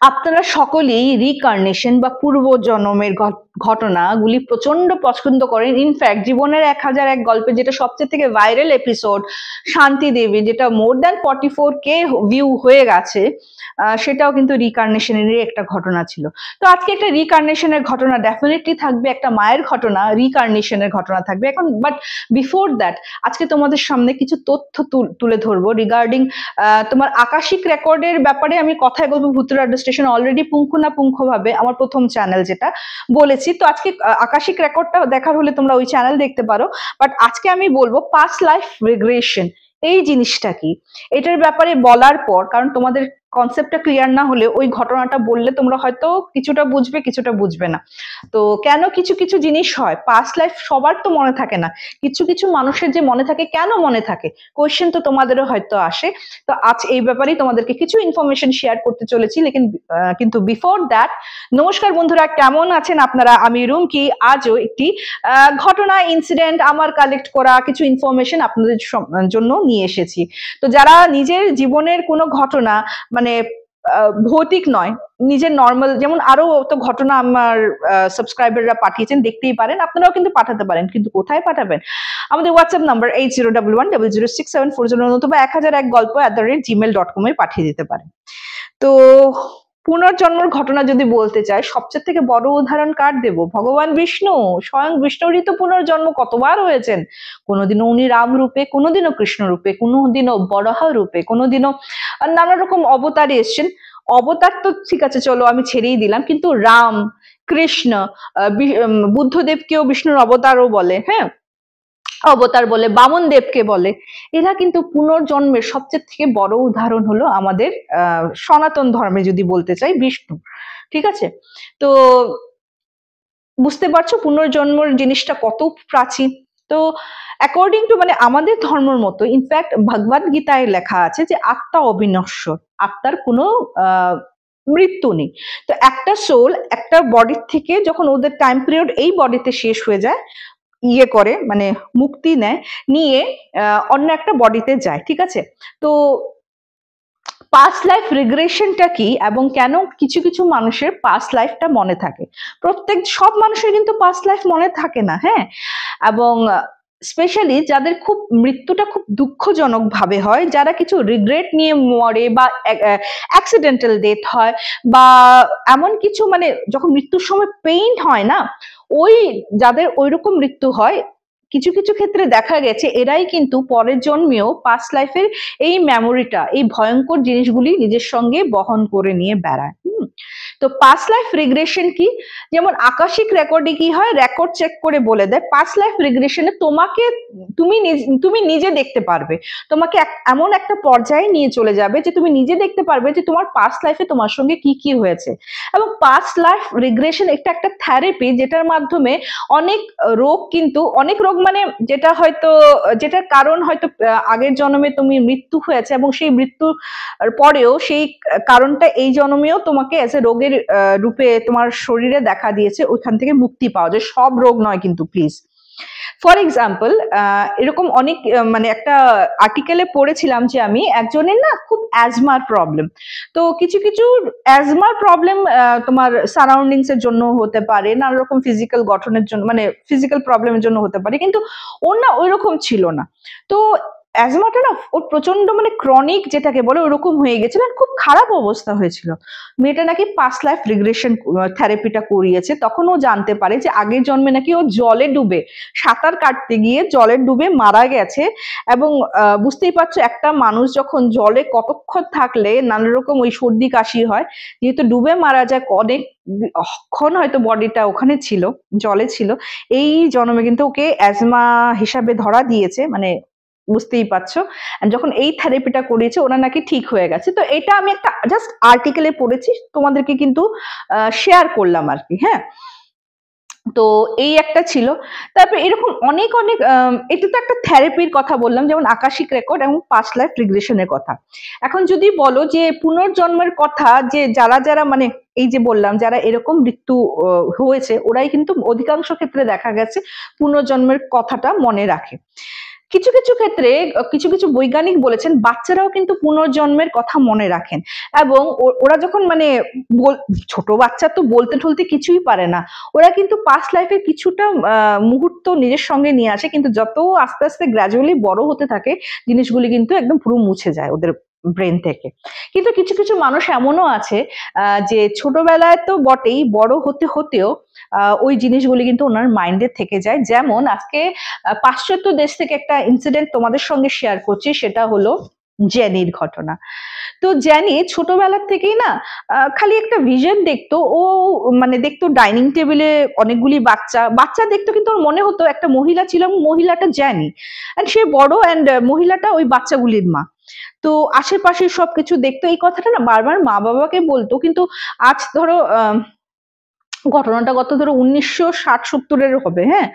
আপনারা সকলেই রিকার্নেশন বা পূর্বজন্মের ঘটনাগুলি প্রচন্ড পছন্দ করেন। ইনফ্যাক্ট জীবনের 1001 গল্পে যেটা সবচেয়ে থেকে ভাইরাল এপিসোড শান্তি দেবী, যেটা মোর দ্যান 44K ভিউ হয়ে গেছে, সেটাও কিন্তু রিকার্নেশনেরই একটা ঘটনা ছিল। তো আজকে একটা রিকার্নেশনের ঘটনা ডেফিনেটলি থাকবে, একটা মায়ের ঘটনা, রিকার্নেশনের ঘটনা থাকবে এখন। বাট বিফোর দ্যাট আজকে তোমাদের সামনে কিছু তথ্য তুলে ধরবো রিগার্ডিং তোমার আকাশিক রেকর্ডের ব্যাপারে। আমি কথায় বলবো ভূতুড়ে রাডিও স্টেশন অলরেডি পুঙ্খানুপুঙ্খ ভাবে আমার প্রথম চ্যানেল যেটা বলেছি। তো আজকে আকাশিক রেকর্ডটা দেখার হলে তোমরা ওই চ্যানেল দেখতে পারো। বাট আজকে আমি বলবো পাস্ট লাইফ রিগ্রেশন এই জিনিসটা কি, এটার ব্যাপারে বলার পর, কারণ তোমাদের কনসেপ্টটা ক্লিয়ার না হলে ওই ঘটনাটা বললে তোমরা হয়তো কিছুটা বুঝবে কিছুটা বুঝবে না। তো কেন কিছু কিছু জিনিস হয়, পাস্ট লাইফ সবার তো মনে থাকে না, কিছু কিছু মানুষের যে মনে থাকে, কেন মনে থাকে কোয়েশ্চেন তো তোমাদেরও হয়তো আসে। তো আজ এই ব্যাপারেই তোমাদেরকে কিছু ইনফরমেশন শেয়ার করতে চলেছি। কিন্তু বিফোর দ্যাট, নমস্কার বন্ধুরা, কেমন আছেন আপনারা? আমি রুমকি আজও একটি ঘটনা, ইনসিডেন্ট, আমার কালেক্ট করা কিছু ইনফরমেশন আপনাদের জন্য নিয়ে এসেছি। তো যারা নিজের জীবনের কোনো ঘটনা, মানে ভৌতিক নয়, নিজের নর্মাল, যেমন আরো তো ঘটনা আমার সাবস্ক্রাইবাররা পাঠিয়েছেন, দেখতেই পারেন, আপনারাও কিন্তু পাঠাতে পারেন। কিন্তু কোথায় পাঠাবেন? আমাদের হোয়াটসঅ্যাপ নাম্বার 8011006740 অথবা 1001 গল্প@gmail.com এ পাঠিয়ে দিতে পারেন। তো পুনর্জন্মের ঘটনা যদি বলতে চাই, সবচেয়ে থেকে বড় উদাহরণ কার দেব? ভগবান বিষ্ণু। স্বয়ং বিষ্ণুরই তো পুনর্জন্ম কতবার হয়েছেন। কোনোদিনও উনি রাম রূপে, কোনোদিনও কৃষ্ণ রূপে, কোনোদিনও বরাহ রূপে, কোনোদিনও নানা রকম অবতারে এসছেন। অবতার তো ঠিক আছে, চলো আমি ছেড়েই দিলাম, কিন্তু রাম, কৃষ্ণ, বুদ্ধদেবকেও বিষ্ণুর অবতারও বলে, হ্যাঁ, অবতার বলে, বামন দেবকে বলে। এরা কিন্তু পুনর্জন্মের সবচেয়ে থেকে বড় উদাহরণ হলো আমাদের সনাতন ধর্মে যদি বলতে চাই বিষ্ণু। ঠিক আছে, তো বুঝতে পারছো পুনর্জন্মের জিনিসটা কত প্রাচীন। তো অ্যাকর্ডিং টু, মানে আমাদের ধর্মের মতো, ইনফ্যাক্ট ভগবদ গীতায় লেখা আছে যে আত্মা অবিনশ্বর, আত্মার কোনো মৃত্যু নেই। তো একটা সোল একটা বডির থেকে যখন ওদের টাইম পিরিয়ড এই বডিতে শেষ হয়ে যায়, ইয়ে করে, মানে মুক্তি নেয়, নিয়ে অন্য একটা বডিতে যায়। ঠিক আছে, তো পাস্ট লাইফ রিগ্রেশনটা কি এবং কেন কিছু কিছু মানুষের পাস্ট লাইফটা মনে থাকে? সব মানুষের কিন্তু পাস্ট লাইফ মনে থাকে না, হ্যাঁ। এবং স্পেশালি যাদের খুব মৃত্যুটা খুব দুঃখজনক ভাবে হয়, যারা কিছু রিগ্রেট নিয়ে মরে, বা অ্যাক্সিডেন্টাল ডেথ হয়, বা এমন কিছু, মানে যখন মৃত্যুর সময় পেইন হয় না, ওই যাদের ওইরকম মৃত্যু হয়, কিছু কিছু ক্ষেত্রে দেখা গেছে এরাই কিন্তু পরের জন্মেও পাস্ট লাইফের এই মেমোরিটা, এই ভয়ঙ্কর জিনিসগুলি নিজের সঙ্গে বহন করে নিয়ে বেড়ায়। তো পাস্ট লাইফ রিগ্রেশন কি? যেমন আকাশিক রেকর্ডে কি হয়, রেকর্ড চেক করে বলে দেয় পাস্ট লাইফ রিগ্রেশনে তোমাকে, তুমি নিজে দেখতে পারবে, তোমাকে এমন একটা পর্যায়ে নিয়ে চলে যাবে যে তুমি নিজে দেখতে পারবে যে তোমার পাস্ট লাইফে তোমার সঙ্গে কি কি হয়েছে। এবং পাস্ট লাইফ রিগ্রেশন একটা থেরাপি, যেটার মাধ্যমে অনেক রোগ, কিন্তু অনেক রোগ মানে যেটা হয়তো, যেটার কারণ হয়তো আগের জন্মে তুমি মৃত্যু হয়েছে, এবং সেই মৃত্যুর পরেও সেই কারণটা এই জন্মেও তোমাকে এজ এ রোগের রূপে তোমার শরীরে দেখা দিয়েছে, ওইখান থেকে মুক্তি পাওয়া যায়। সব রোগ নয় কিন্তু, প্লিজ। ফর এক্সাম্পল, এরকম অনেক, মানে একটা আর্টিকেলে পড়েছিলাম যে আমি একজনের না খুব অ্যাজমার প্রবলেম। তো কিছু কিছু অ্যাজমার প্রবলেম তোমার সারাউন্ডিংস এর জন্য হতে পারে, নানা রকম ফিজিক্যাল গঠনের জন্য, মানে ফিজিক্যাল প্রবলেমের জন্য হতে পারে, কিন্তু ওর না ওইরকম ছিল না। তো অ্যাজমাটা না ওর প্রচন্ড, মানে ক্রনিক যেটাকে বলে, ওরকম হয়ে গেছিল, আর খুব খারাপ অবস্থা হয়েছিল। মেয়েটা নাকি পাস্ট লাইফ রিগ্রেশন থেরাপিটা করিয়েছে, তখন ও জানতে পারে যে আগের জন্মে নাকি ও জলে ডুবে, সাঁতার কাটতে গিয়ে জলে ডুবে মারা গেছে। এবং বুঝতেই পারছো একটা মানুষ যখন জলে কতক্ষণ থাকলে নানা রকম ওই সর্দি কাশি হয়, যেহেতু ডুবে মারা যায়, অনেকক্ষণ হয়তো বডিটা ওখানে ছিল, জলে ছিল, এই জন্মে কিন্তু ওকে অ্যাজমা হিসাবে ধরা দিয়েছে, মানে বুঝতেই পারছো। যখন এই থেরাপিটা করিয়েছে ওরা নাকি ঠিক হয়ে গেছে। তো এটা আমি একটা জাস্ট আর্টিকেলে পড়েছি, তোমাদেরকে কিন্তু শেয়ার করলাম আর কি, হ্যাঁ। তো এই একটা ছিল। তারপর এরকম অনেক অনেক, এটা তো একটা থেরাপির কথা বললাম, যেমন আকাশিক রেকর্ড এবং পাস্ট লাইফ রিগ্রেশনের কথা। এখন যদি বলো যে পুনর্জন্মের কথা, যে যারা যারা, মানে এই যে বললাম যারা এরকম মৃত্যু হয়েছে, ওরাই কিন্তু অধিকাংশ ক্ষেত্রে দেখা গেছে পুনর্জন্মের কথাটা মনে রাখে। কিছু কিছু ক্ষেত্রে কিছু কিছু বৈজ্ঞানিক বলেছেন বাচ্চারাও কিন্তু পুনর্জন্মের কথা মনে রাখেন, এবং ওরা যখন মানে ছোট বাচ্চা তো বলতে টলতে কিছুই পারে না, ওরা কিন্তু পাস্ট লাইফের কিছুটা মুহূর্ত নিজের সঙ্গে নিয়ে আসে, কিন্তু যত আস্তে আস্তে গ্র্যাজুয়ালি বড় হতে থাকে জিনিসগুলি কিন্তু একদম পুরো মুছে যায় ওদের ব্রেন থেকে। কিন্তু কিছু কিছু মানুষ এমনও আছে যে ছোটবেলায় তো বটেই, বড় হতে হতেও ওই জিনিসগুলি কিন্তু ওনার মাইন্ডে থেকে যায়। যেমন আজকে পাশ্চাত্য দেশ থেকে একটা ইনসিডেন্ট তোমাদের সঙ্গে শেয়ার করছি, সেটা হলো জেনির ঘটনা। তো জেনি ছোটবেলার থেকেই না খালি একটা ভিশন দেখতো, ও মানে দেখতো ডাইনিং টেবিলে অনেকগুলি বাচ্চা বাচ্চা দেখতো, কিন্তু ওর মনে হতো একটা মহিলা ছিল, মহিলাটা জেনি, এন্ড সে বড়, এন্ড মহিলাটা ওই বাচ্চাগুলির মা। তো আশেপাশে সবকিছু দেখতো, এই কথাটা না বারবার মা বাবাকে বলতো। কিন্তু আজ ধরো ঘটনাটা কত ধরো 1960-70-এর হবে, হ্যাঁ,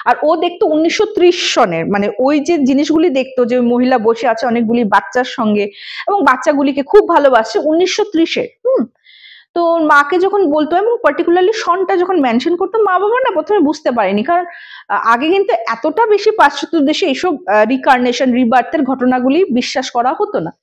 আর ও দেখতো 1930 সনের, মানে ওই যে জিনিসগুলি দেখতো যে মহিলা বসে আছে অনেকগুলি বাচ্চার সঙ্গে এবং বাচ্চাগুলিকে খুব ভালোবাসে 1930-এর। তো মাকে যখন বলতো এবং পার্টিকুলারলি সনটা যখন মেনশন করতো, মা বাবা না প্রথমে বুঝতে পারেনি, কারণ আগে কিন্তু এতটা বেশি পাশ্চাত্য দেশে এইসব রিকার্নেশন রিবার্থের ঘটনাগুলি বিশ্বাস করা হতো না।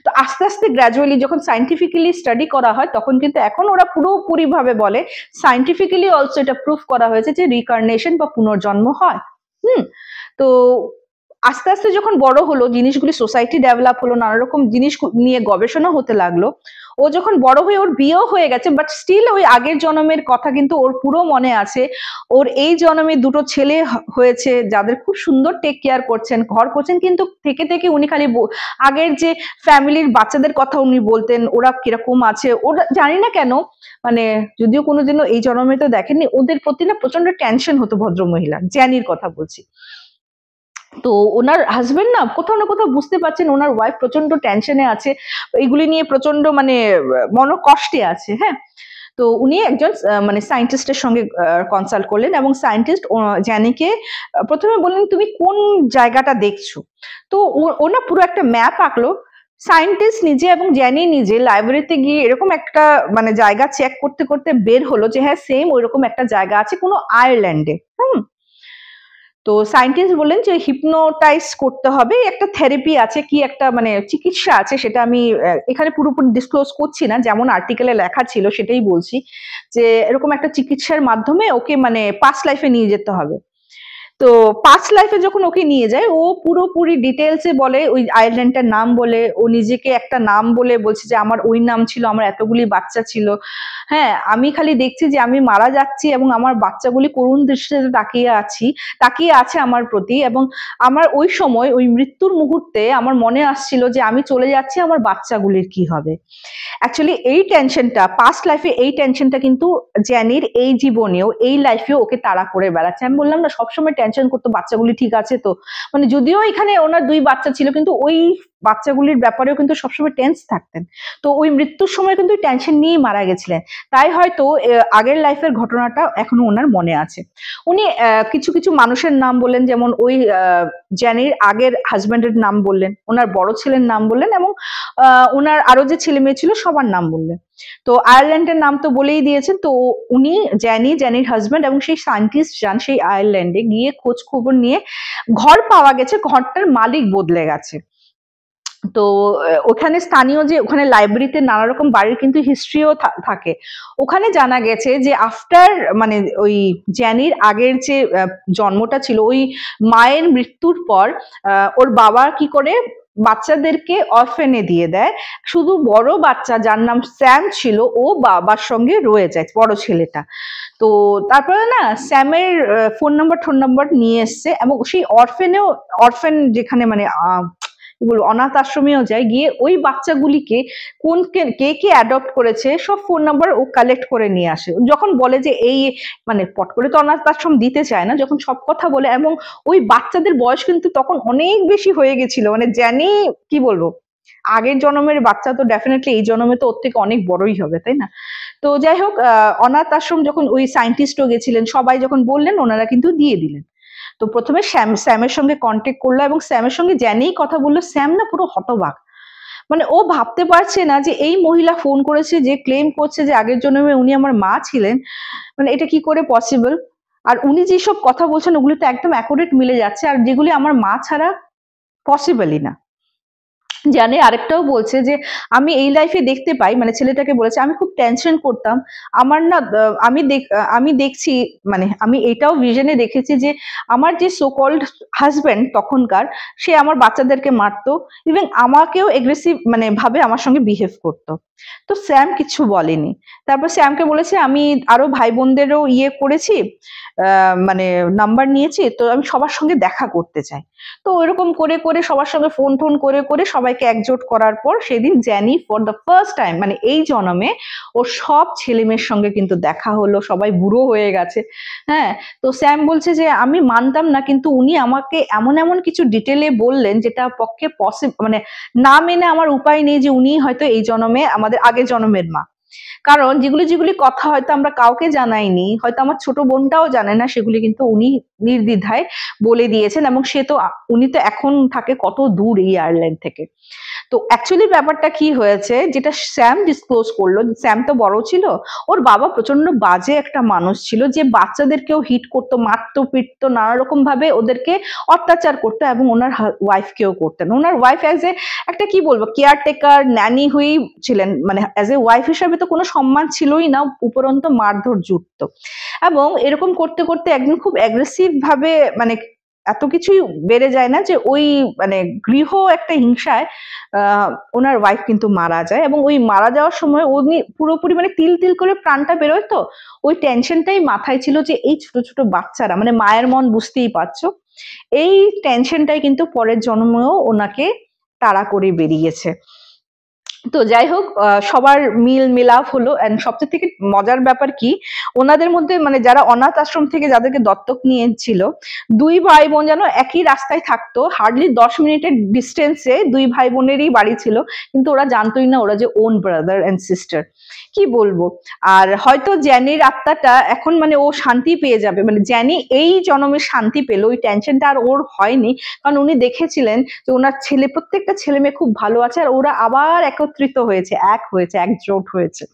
তো আস্তে আস্তে গ্র্যাজুয়ালি যখন সাইন্টিফিক্যালি স্টাডি করা হয়, তখন কিন্তু এখন ওরা পুরোপুরি ভাবে বলে সাইন্টিফিক্যালি অলসো এটা প্রুফ করা হয়েছে যে রিকার্নেশন বা পুনর্জন্ম হয়। তো আস্তে আস্তে যখন বড় হলো, জিনিসগুলি সোসাইটি ডেভেলপ হলো, নানা রকম জিনিস নিয়ে গবেষণা হতে লাগলো, ও যখন বড় হয়ে ওর বিয়েও হয়ে গেছে, বাট স্টিল ওই আগের জন্মের কথা কিন্তু ওর পুরো মনে আছে। ওর এই জন্মে দুটো ছেলে হয়েছে যাদের খুব সুন্দর টেক কেয়ার করছেন, ঘর করছেন, কিন্তু থেকে থেকে উনি খালি আগের যে ফ্যামিলির বাচ্চাদের কথা উনি বলতেন, ওরা কিরকম আছে ওরা জানি না কেন, মানে যদিও কোনোদিনও এই জন্মে তো দেখেননি, ওদের প্রতি না প্রচন্ড টেনশন হতো ভদ্র মহিলা, জ্যানির কথা বলছি। তো ওনার হাজবেন্ড না কোথাও না কোথাও বুঝতে পারছেন ওনার ওয়াইফ প্রচন্ড টেনশনে আছে, এইগুলি নিয়ে প্রচন্ড মানে মনোকষ্টে আছে, হ্যাঁ। তো উনি একজন মানে সায়েন্টিস্টের সঙ্গে কনসাল্ট করলেন, এবং সায়েন্টিস্ট জ্যানিকে প্রথমে বললেন তুমি কোন জায়গাটা দেখছো। তো ওনা পুরো একটা ম্যাপ আঁকলো। সায়েন্টিস্ট নিজে এবং জ্যানি নিজে লাইব্রেরিতে গিয়ে এরকম একটা মানে জায়গা চেক করতে করতে বের হলো যে হ্যাঁ সেম ওইরকম একটা জায়গা আছে কোনো আয়ারল্যান্ডে। তো সায়েন্টিস্ট বললেন যে হিপনোটাইজ করতে হবে, একটা থেরাপি আছে, কি একটা মানে চিকিৎসা আছে, সেটা আমি এখানে পুরোপুরি ডিসক্লোজ করছি না, যেমন আর্টিকেলে লেখা ছিল সেটাই বলছি, যে এরকম একটা চিকিৎসার মাধ্যমে ওকে মানে পাস্ট লাইফে নিয়ে যেতে হবে। তো পাস্ট লাইফে যখন ওকে নিয়ে যায়, ও পুরোপুরি ডিটেলসে বলে, ওই আয়ারল্যান্ডটার নাম বলে, ও নিজেকে একটা নাম বলে বলছে যে আমার ওই নাম ছিল, আমার এতগুলি বাচ্চা ছিল, হ্যাঁ, আমি খালি দেখছি যে আমি মারা যাচ্ছি এবং আমার বাচ্চাগুলি করুণ দৃষ্টিতে তাকিয়ে আছে আমার প্রতি, এবং আমার ওই সময় ওই মৃত্যুর মুহূর্তে আমার মনে আসছিল যে আমি চলে যাচ্ছি, আমার বাচ্চাগুলির কি হবে। অ্যাকচুয়ালি এই টেনশনটা পাস্ট লাইফে, এই টেনশনটা কিন্তু জ্যানির এই জীবনেও এই লাইফেও ওকে তাড়া করে বেড়াচ্ছে। আমি বললাম না সবসময় টেনশন করতো বাচ্চাগুলি ঠিক আছে তো, মানে যদিও এখানে ওনার 2 বাচ্চা ছিল, কিন্তু ওই বাচ্চাগুলির ব্যাপারেও কিন্তু সবসময় টেন্স থাকতেন। তো ওই মৃত্যুর সময় কিন্তু টেনশন নিয়েই মারা গেছিলেন, তাই হয়তো আগের লাইফের ঘটনাটা এখনো ওনার মনে আছে। উনি কিছু কিছু মানুষের নাম বললেন, যেমন ওই জ্যানির আগের হাজব্যান্ডের নাম বললেন, ওনার বড় ছেলের নাম বললেন, এবং ওনার আরো যে ছেলে মেয়ে ছিল সবার নাম বললেন। তো আয়ারল্যান্ডের নাম তো বলেই দিয়েছেন। তো উনি জ্যানির হাজব্যান্ড এবং সেই সায়েন্টিস্ট যান সেই আয়ারল্যান্ডে, গিয়ে খোঁজ খবর নিয়ে ঘর পাওয়া গেছে, ঘরটার মালিক বদলে গেছে। তো ওখানে স্থানীয় যে ওখানে লাইব্রেরিতে নানা রকম বাড়ির কিন্তু হিস্ট্রিও থাকে, ওখানে জানা গেছে যে আফটার মানে ওই জ্যানির আগের যে জন্মটা ছিল, ওই মায়ের মৃত্যুর পর ওর বাবা কি করে বাচ্চাদেরকে অরফেনে দিয়ে দেয়, শুধু বড় বাচ্চা যার নাম স্যাম ছিল ও বাবার সঙ্গে রয়ে যায়, বড় ছেলেটা। তো তারপরে না স্যামের ফোন নাম্বার নিয়ে এসছে, এবং সেই অরফেন যেখানে মানে অনাথ আশ্রমেও যায়, গিয়ে ওই বাচ্চাগুলিকে কে কে অ্যাডপ্ট করেছে সব ফোন নাম্বার ও কালেক্ট করে নিয়ে আসে। যখন বলে যে এই মানে পট করে তো অনাথ আশ্রম দিতে চায় না, যখন সব কথা বলে, এবং ওই বাচ্চাদের বয়স কিন্তু তখন অনেক বেশি হয়ে গেছিল, মানে জানি কি বলবো, আগের জন্মের বাচ্চা তো ডেফিনেটলি এই জন্মে তো ওর থেকে অনেক বড়ই হবে, তাই না? তো যাই হোক, অনাথ আশ্রম যখন ওই সায়েন্টিস্টও গেছিলেন, সবাই যখন বললেন ওনারা কিন্তু দিয়ে দিলেন। তো প্রথমে স্যামের সঙ্গে কন্ট্যাক্ট করলো এবং স্যামের সঙ্গে জ্যানিই কথা বললো। স্যাম না পুরো হতবাক, মানে ও ভাবতে পারছে না যে এই মহিলা ফোন করেছে যে ক্লেম করছে যে আগের জন্মে উনি আমার মা ছিলেন, মানে এটা কি করে পসিবল। আর উনি যেসব কথা বলছেন ওগুলি তো একদম অ্যাকুরেট মিলে যাচ্ছে, আর যেগুলি আমার মা ছাড়া পসিবলই না। জানে আরেকটাও বলছে যে আমি এই লাইফে দেখতে পাই, মানে ছেলেটাকে বলেছে আমি খুব টেনশন করতাম, আমার না আমি দেখছি, মানে আমি এটাও ভিশনে দেখেছি যে আমার যে সো কল্ড হাজবেন্ড তখনকার, সে আমার বাচ্চাদেরকে মারতো, ইভেন আমাকেও এগ্রেসিভ মানে ভাবে আমার সঙ্গে বিহেভ করতো। তো স্যাম কিছু বলেনি। তারপর স্যামকে বলেছে আমি আরো ভাই বোনদেরও ইয়ে করেছি, মানে নাম্বার নিয়েছি, তো আমি সবার সঙ্গে দেখা করতে চাই। তো ওইরকম করে করে সবার সঙ্গে ফোন টোন করে করে সবাইকে একজোট করার পর সেদিন জ্যানি ফর দ্য ফার্স্ট টাইম, মানে এই জন্মে ওর সব ছেলে মেয়ের সঙ্গে কিন্তু দেখা হলো, সবাই বুড়ো হয়ে গেছে। হ্যাঁ, তো স্যাম বলছে যে আমি মানতাম না, কিন্তু উনি আমাকে এমন এমন কিছু ডিটেলে বললেন যেটা পক্ষে পসিবল, মানে না মেনে আমার উপায় নেই যে উনি হয়তো এই জন্মে আমাদের আগের জন্মের মা। কারণ যেগুলি যেগুলি কথা হয়তো আমরা কাউকে জানাইনি, হয়তো আমার ছোট বোনটাও জানে না, সেগুলি কিন্তু উনি নির্দ্বিধায় বলে দিয়েছেন। এবং সে তো উনি তো এখন থাকে কত দূর এই আয়ারল্যান্ড থেকে। তো অ্যাকচুয়ালি ব্যাপারটা কি হয়েছে, যেটা স্যাম ডিসক্লোজ করলো, স্যাম তো বড় ছিল, ওর বাবা প্রচন্ড বাজে একটা মানুষ ছিল, যে বাচ্চাদেরকেও হিট করতো, মারতো, পিটতো, নানা রকম ভাবে ওদেরকে অত্যাচার করতো, এবং ওনার ওয়াইফকেও করতেন। ওনার ওয়াইফ অ্যাজ এ একটা কি বলবো কেয়ারটেকার ন্যানি হয়েই ছিলেন, মানে অ্যাজ এ ওয়াইফ হিসাবে তো কোনো সম্মান ছিলই না, উপরন্ত মারধর জুটতো। এবং এরকম করতে করতে একদিন খুব অ্যাগ্রেসিভ ভাবে, মানে এত কিছুই বেড়ে যায় না যে ওই মানে গৃহ একটা হিংসায় ওনার ওয়াইফ কিন্তু মারা যায়। এবং ওই মারা যাওয়ার সময় উনি পুরোপুরি মানে তিল তিল করে প্রাণটা বেরোয়, তো ওই টেনশনটাই মাথায় ছিল যে এই ছোট ছোট বাচ্চারা, মানে মায়ের মন বুঝতেই পারছো, এই টেনশনটাই কিন্তু পরের জন্মেও ওনাকে তাড়া করে বেরিয়েছে। তো যাই হোক, সবার মিলাপ হলো। এন্ড সবচেয়ে থেকে মজার ব্যাপার কি, ওনাদের মধ্যে মানে যারা অনাথ আশ্রম থেকে যাদেরকে দত্তক নিয়েছিল, দুই ভাই বোন যেন একই রাস্তায় থাকতো, হার্ডলি 10 মিনিটের ডিস্টেন্সে দুই ভাই বোনেরই বাড়ি ছিল, কিন্তু ওরা জানতোই না ওরা যে ওন ব্রাদার এন্ড সিস্টার। কি বলবো। আর হয়তো জ্যানির আত্মাটা এখন মানে ও শান্তি পেয়ে যাবে, মানে জ্যানি এই জন্মে শান্তি পেল, ওই টেনশনটা আর ওর হয়নি, কারণ উনি দেখেছিলেন যে ওনার ছেলে, প্রত্যেকটা ছেলে মেয়ে খুব ভালো আছে, আর ওরা আবার একত্রিত হয়েছে, এক হয়েছে, একজোট হয়েছে।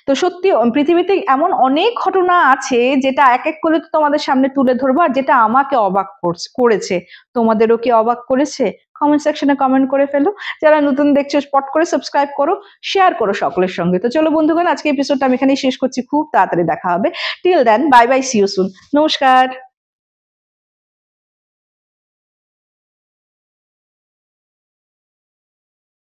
তো সত্যি পৃথিবীতে এমন অনেক ঘটনা আছে যেটা এক এক করে তো তোমাদের সামনে তুলে ধরবো, আর যেটা আমাকে অবাক করেছে। তোমাদেরও কি অবাক করেছে? কমেন্ট সেকশনে কমেন্ট করে ফেলো। যারা নতুন দেখছো স্পট করে সাবস্ক্রাইব করো, শেয়ার করো সকলের সঙ্গে। তো চলো বন্ধুগণ, আজকে এপিসোডটা আমি এখানেই শেষ করছি, খুব তাড়াতাড়ি দেখা হবে। Till then, bye bye, see you soon, নমস্কার।